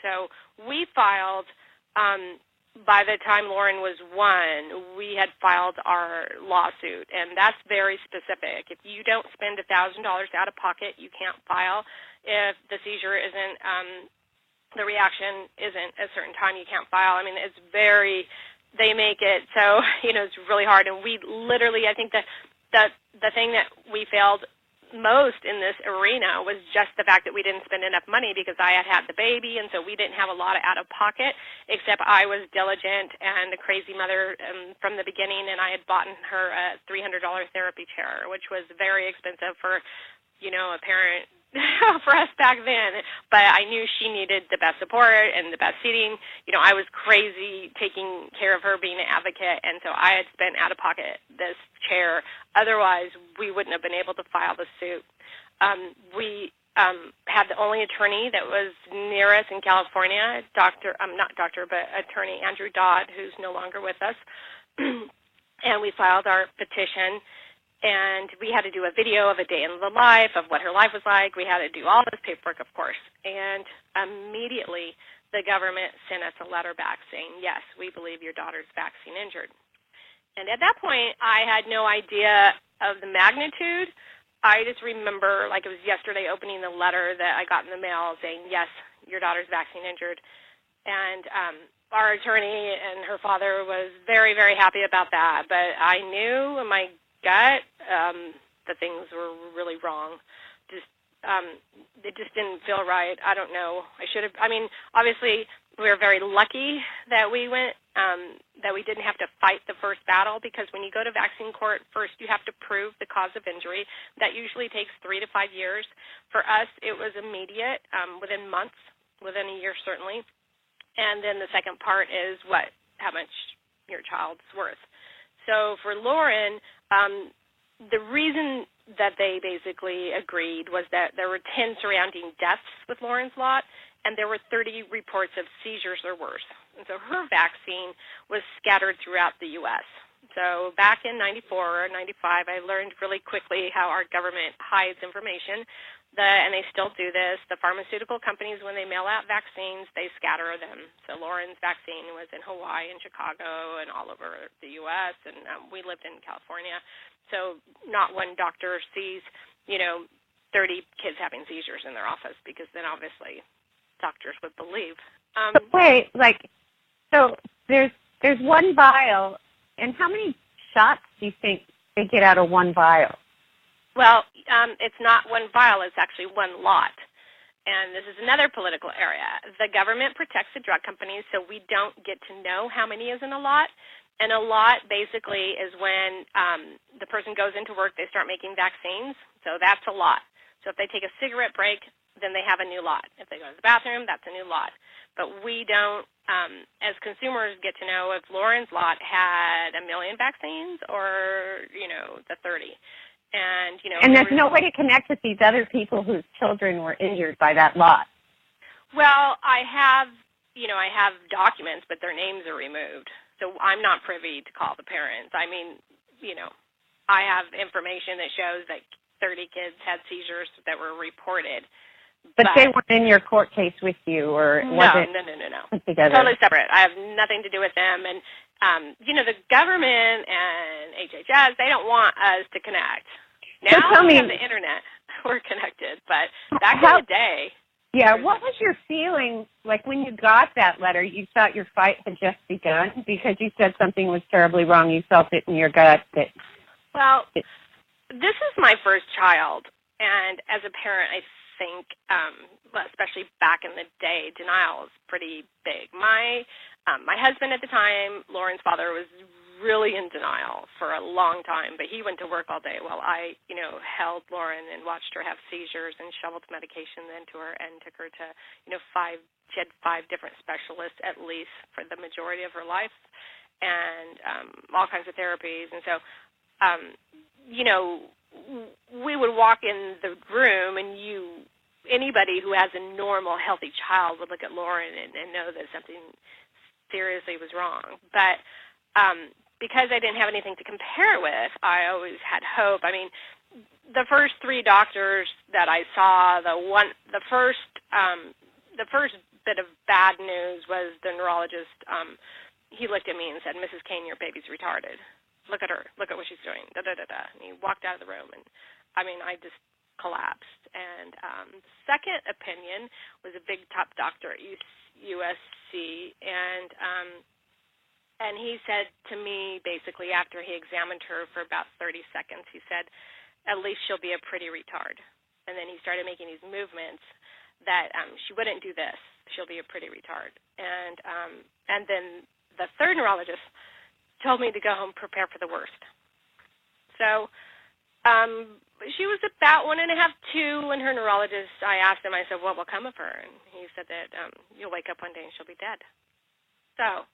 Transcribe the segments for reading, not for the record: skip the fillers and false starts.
So we filed, by the time Lauren was 1, we had filed our lawsuit, and that's very specific. If you don't spend $1,000 out of pocket, you can't file. If the seizure isn't, the reaction isn't a certain time, you can't file. I mean, it's very, they make it so, it's really hard. And we literally, I think that the thing that we failed most in this arena was just the fact that we didn't spend enough money because I had the baby, and so we didn't have a lot of out-of-pocket, except I was diligent and a crazy mother from the beginning, and I had bought her a $300 therapy chair, which was very expensive for, a parent for us back then. But I knew she needed the best support and the best seating. I was crazy taking care of her, being an advocate, and so I had spent out of pocket this chair. Otherwise, we wouldn't have been able to file the suit. We had the only attorney that was near us in California, attorney Andrew Dodd, who's no longer with us, and we filed our petition. And we had to do a video of a day in the life of what her life was like. We had to do all this paperwork, of course. And immediately the government sent us a letter back saying, yes, we believe your daughter's vaccine injured. And at that point, I had no idea of the magnitude. I just remember, like it was yesterday, opening the letter that I got in the mail saying, yes, your daughter's vaccine injured. And our attorney and her father was very, very happy about that. But I knew in my gut that things were really wrong. It just didn't feel right. I don't know. Obviously we were very lucky that we went, that we didn't have to fight the first battle, because when you go to vaccine court, first you have to prove the cause of injury. That usually takes 3 to 5 years. For us, it was immediate, within months, within a year certainly. And then the second part is how much your child's worth. So for Lauren, the reason that they basically agreed was that there were 10 surrounding deaths with Lauren's lot, and there were 30 reports of seizures or worse. And so her vaccine was scattered throughout the U.S. So back in 94 or 95, I learned really quickly how our government hides information, and they still do this. The pharmaceutical companies, when they mail out vaccines, they scatter them. So Lauren's vaccine was in Hawaii and Chicago and all over the U.S., and we lived in California. So not one doctor sees, 30 kids having seizures in their office, because then obviously doctors would believe. So there's one vial, and how many shots do you think they get out of one vial? Well, it's not one vial, it's actually one lot. And this is another political area. The government protects the drug companies, so we don't get to know how many is in a lot. And a lot basically is when the person goes into work, they start making vaccines, so that's a lot. So if they take a cigarette break, then they have a new lot. If they go to the bathroom, that's a new lot. But we don't, as consumers, get to know if Lauren's lot had 1 million vaccines or, the 30. And there's no way to connect with these other people whose children were injured by that lot. Well, I have documents, but their names are removed. So I'm not privy to call the parents. I have information that shows that 30 kids had seizures that were reported. But they weren't in your court case with you, or was it? No. Together? Totally separate. I have nothing to do with them. And, the government and HHS, they don't want us to connect. Now we have the Internet. We're connected. But back in the day. Yeah, what was your feeling, like when you got that letter? You thought your fight had just begun because you said something was terribly wrong. You felt it in your gut. Well, this is my first child, and as a parent, I think, especially back in the day, denial is pretty big. My husband at the time, Lauren's father, was really in denial for a long time, but he went to work all day while I, held Lauren and watched her have seizures and shoveled medication into her and took her to, she had 5 different specialists at least for the majority of her life, and all kinds of therapies. And so, we would walk in the room, and anybody who has a normal, healthy child would look at Lauren and know that something seriously was wrong. But because I didn't have anything to compare it with, I always had hope. I mean, the first 3 doctors that I saw, the first bit of bad news was the neurologist, he looked at me and said, Mrs. Kane, your baby's retarded. Look at her. Look at what she's doing. Da-da-da-da. And he walked out of the room, and, I just collapsed. And the second opinion was a big top doctor at USC, and he said to me, basically, after he examined her for about 30 seconds, he said, at least she'll be a pretty retard. And then he started making these movements that she wouldn't do this. She'll be a pretty retard. And then the third neurologist told me to go home, prepare for the worst. So she was about 1.5, 2, and her neurologist, I asked him, I said, what will come of her? And he said that you'll wake up one day and she'll be dead. So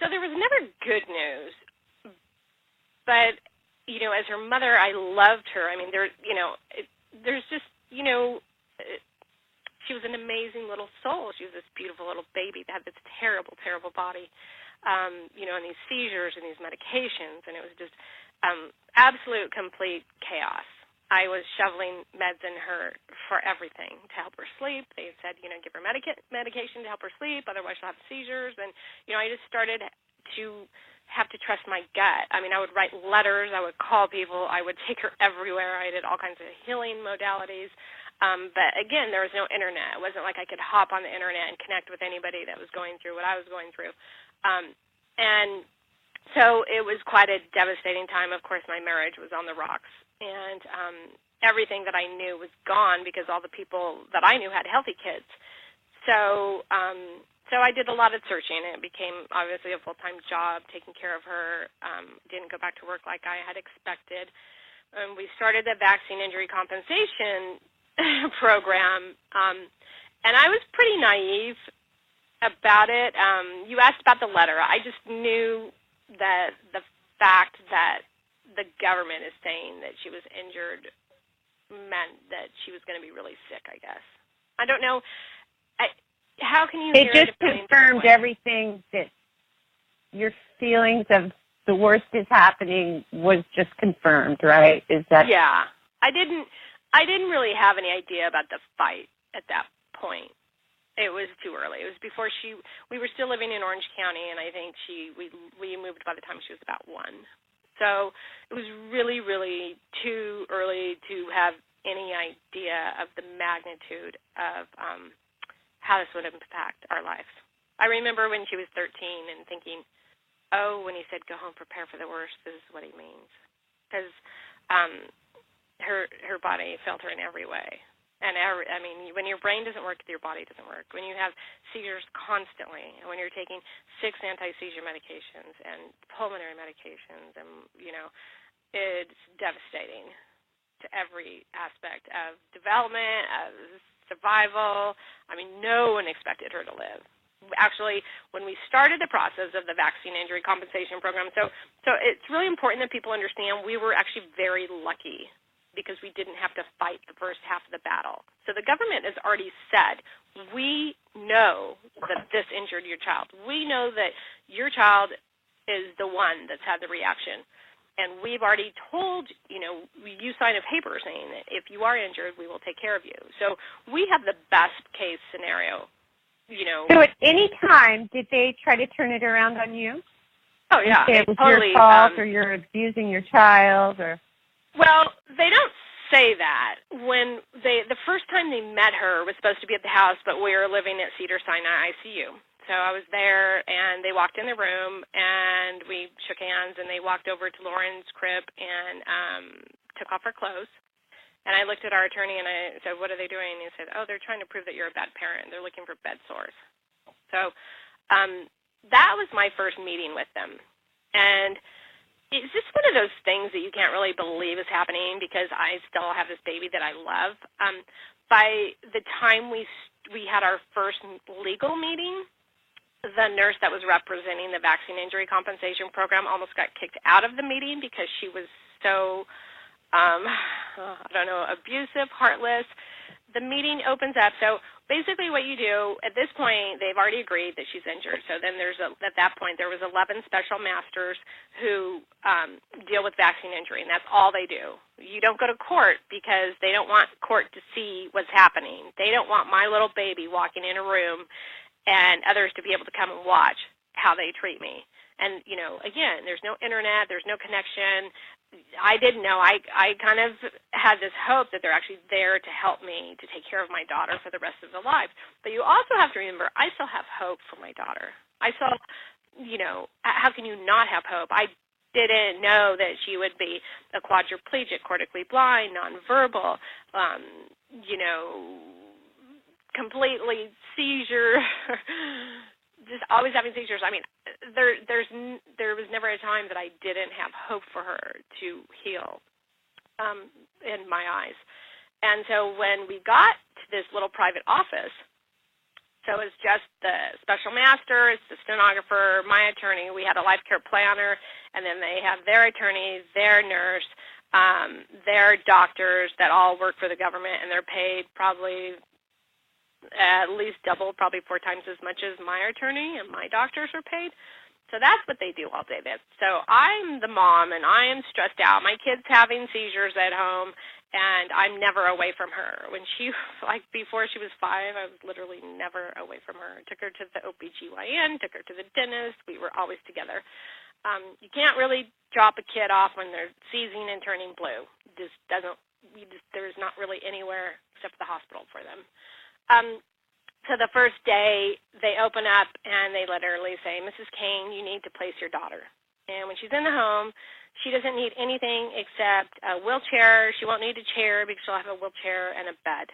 there was never good news. But, as her mother, I loved her. There's just, she was an amazing little soul. She was this beautiful little baby that had this terrible, terrible body, and these seizures and these medications, and it was just absolute, complete chaos. I was shoveling meds in her for everything to help her sleep. They said, give her medication to help her sleep, otherwise she'll have seizures. And, I just started to have to trust my gut. I would write letters. I would call people. I would take her everywhere. I did all kinds of healing modalities. But, again, there was no Internet. It wasn't like I could hop on the Internet and connect with anybody that was going through what I was going through. And so it was quite a devastating time. Of course, my marriage was on the rocks. And everything that I knew was gone because all the people that I knew had healthy kids. So I did a lot of searching, and it became obviously a full-time job taking care of her. Didn't go back to work like I had expected. We started the vaccine injury compensation program, and I was pretty naive about it. You asked about the letter. I just knew that the fact that the government is saying that she was injured meant that she was going to be really sick, I guess. I don't know. How can you hear it just confirmed everything, that your feelings of the worst is happening was just confirmed, right? Is that? Yeah. I didn't really have any idea about the fight at that point. It was too early. It was before we were still living in Orange County, and I think we moved by the time she was about 1. So it was really, really too early to have any idea of the magnitude of how this would impact our lives. I remember when she was 13 and thinking, when he said, go home, prepare for the worst, this is what he means. Because her body failed her in every way. And when your brain doesn't work, your body doesn't work. When you have seizures constantly, and when you're taking 6 anti-seizure medications and pulmonary medications, and it's devastating to every aspect of development, of survival. No one expected her to live. Actually, when we started the process of the vaccine injury compensation program, so it's really important that people understand we were actually very lucky, because we didn't have to fight the first half of the battle. So the government has already said, we know that this injured your child. We know that your child is the one that's had the reaction. And we've already told, you sign a paper saying that if you are injured, we will take care of you. So we have the best case scenario, So at any time, did they try to turn it around on you? Oh, yeah. It was totally, your fault, or you're abusing your child, or... Well, they don't say that. When the first time they met her was supposed to be at the house, but we were living at Cedars-Sinai ICU. So I was there, and they walked in the room, and we shook hands, and they walked over to Lauren's crib and took off her clothes. And I looked at our attorney, and I said, what are they doing? And he said, they're trying to prove that you're a bad parent. They're looking for bed sores. So that was my first meeting with them. And it's just one of those things that you can't really believe is happening, because I still have this baby that I love. By the time we had our first legal meeting, the nurse that was representing the vaccine injury compensation program almost got kicked out of the meeting because she was so, abusive, heartless, the meeting opens up. So basically what you do, at this point, they've already agreed that she's injured. So then at that point, there was 11 special masters who deal with vaccine injury, and that's all they do. You don't go to court because they don't want court to see what's happening. They don't want my little baby walking in a room and others to be able to come and watch how they treat me. And, again, there's no internet, there's no connection. I didn't know. I kind of had this hope that they're actually there to help me to take care of my daughter for the rest of their lives. But you also have to remember, I still have hope for my daughter. I still, how can you not have hope? I didn't know that she would be a quadriplegic, cortically blind, nonverbal, completely seizure, just always having seizures. I mean, there was never a time that I didn't have hope for her to heal in my eyes. And so when we got to this little private office, so it's just the special master, it's the stenographer, my attorney, we had a life care planner, and then they have their attorney, their nurse, their doctors that all work for the government, and they're paid probably at least double, probably 4 times as much as my attorney and my doctors are paid. So that's what they do all day. So I'm the mom, and I am stressed out. My kid's having seizures at home, and I'm never away from her. When before she was 5, I was literally never away from her. Took her to the OBGYN, took her to the dentist. We were always together. You can't really drop a kid off when they're seizing and turning blue. There's not really anywhere except the hospital for them. So the first day, they open up and they literally say, Mrs. Kane, you need to place your daughter. And when she's in the home, she doesn't need anything except a wheelchair. She won't need a chair because she'll have a wheelchair and a bed.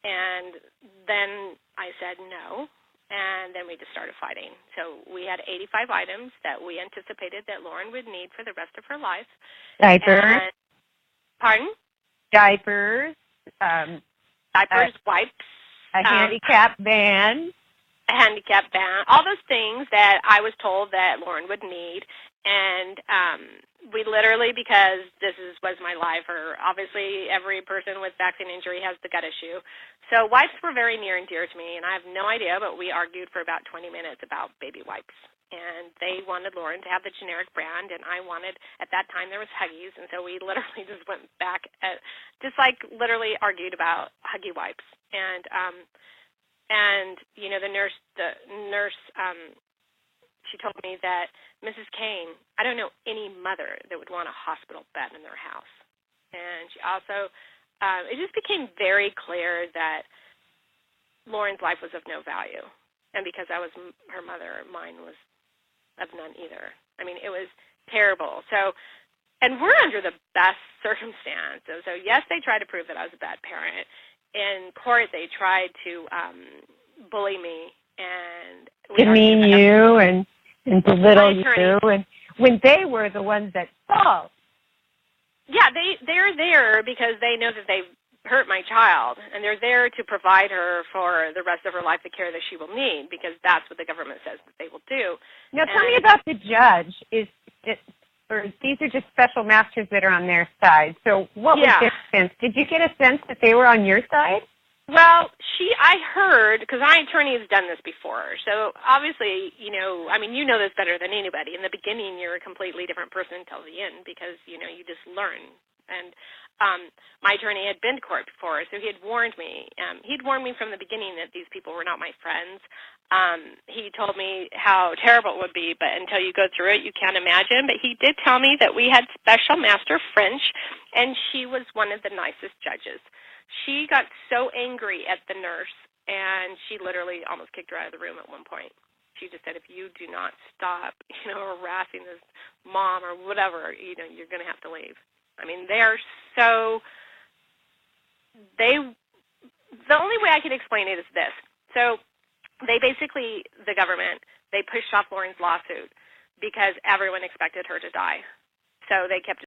And then I said no, and then we just started fighting. So we had 85 items that we anticipated that Lauren would need for the rest of her life. Diapers. Pardon? Diapers. Diapers, wipes. A handicap van. A handicap van. All those things that I was told that Lauren would need. And we literally, because this was my life, or obviously every person with vaccine injury has the gut issue. So wipes were very near and dear to me, and I have no idea, but we argued for about 20 minutes about baby wipes. And they wanted Lauren to have the generic brand, and I wanted, at that time there was Huggies, and so we literally just went back literally argued about Huggy wipes. And the nurse, she told me that, Mrs. Kane, I don't know any mother that would want a hospital bed in their house. And she also, it just became very clear that Lauren's life was of no value. And because I was her mother, mine was of none either. I mean, it was terrible. So, and we're under the best circumstances. So, yes, they tried to prove that I was a bad parent. In court, they tried to bully me and demean you and belittle you, and when they were the ones that fault. Yeah, they're there because they know that they've hurt my child, and they're there to provide her for the rest of her life the care that she will need, because that's what the government says that they will do. Now, tell me about the judge. Or these are just special masters that are on their side. So what was their sense? Did you get a sense that they were on your side? Well, I heard, because my attorney has done this before, so obviously, you know this better than anybody. In the beginning, you're a completely different person until the end, because, you just learn. And my attorney had been to court before, so he had warned me. He'd warned me from the beginning that these people were not my friends. He told me how terrible it would be, but until you go through it, you can't imagine. But he did tell me that we had Special Master French, and she was one of the nicest judges. She got so angry at the nurse, and she literally almost kicked her out of the room at one point. She just said, if you do not stop, harassing this mom or whatever, you're going to have to leave. I mean, the only way I can explain it is this. So they basically, the government, they pushed off Lauren's lawsuit because everyone expected her to die. So they kept